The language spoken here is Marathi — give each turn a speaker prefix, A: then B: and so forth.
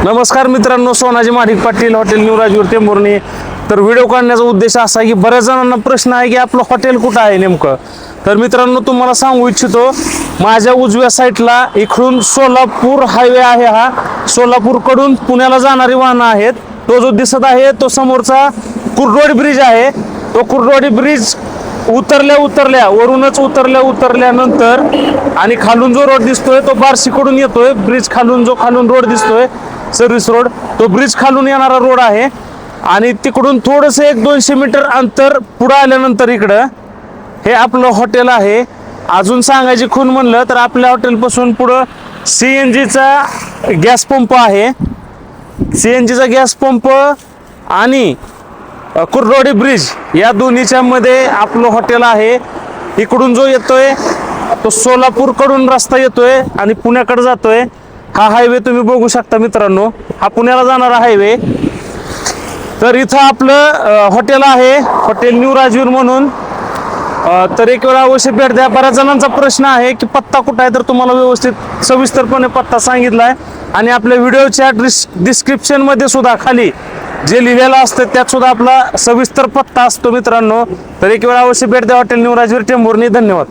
A: नमस्कार मित्रांनो, सोनाजी महाडिक पाटील, हॉटेल न्यू राजवीर टेंभुर्णी. तर व्हिडिओ काढण्याचा उद्देश असा आहे की बऱ्याच जणांना प्रश्न आहे की आपलं हॉटेल कुठं आहे नेमकं. तर मित्रांनो, तुम्हाला सांगू इच्छितो, माझ्या उजव्या साईडला इकडून सोलापूर हायवे आहे. हा सोलापूरकडून पुण्याला जाणारी वाहनं आहेत. तो जो दिसत आहे तो समोरचा कुर्डवाडी ब्रिज आहे. तो कुर्डवाडी ब्रिज उतरल्या वरूनच उतरल्यानंतर आणि खालून जो रोड दिसतोय तो बार्शीकडून येतोय. ब्रिज खालून जो रोड दिसतोय सर्व्हिस रोड, तो ब्रिज खालून येणारा रोड आहे. आणि तिकडून थोडंसं 100-200 मीटर अंतर पुढे आल्यानंतर इकडं हे आपलं हॉटेल आहे. अजून सांगायची खूण म्हणलं तर आपल्या हॉटेलपासून पुढं CNGचा गॅस पंप आहे. CNGचा गॅस पंप आणि कुर्डवाडी ब्रिज या दोन्हीच्या मध्ये आपलं हॉटेल आहे. इकडून जो येतोय तो सोलापूरकडून रस्ता येतोय आणि पुण्याकडे जातोय. हा हायवे तुम्ही बघू शकता मित्रांनो, हा पुण्याला जाणारा हायवे. तर इथं आपलं हॉटेल आहे, हॉटेल न्यू राजवीर म्हणून. तर एक वेळा अवश्य भेट द्या. बऱ्याच जणांचा प्रश्न आहे की पत्ता कुठं आहे, तर तुम्हाला व्यवस्थित सविस्तरपणे पत्ता सांगितलाय. आणि आपल्या व्हिडिओच्या डिस्क्रिप्शन मध्ये सुद्धा खाली जे लिहिलेलं असतं त्यात सुद्धा आपला सविस्तर पत्ता असतो मित्रांनो. तर एक वेळा अवश्य भेट द्या हॉटेल न्यू राजवीर टेंभुर्णी. धन्यवाद.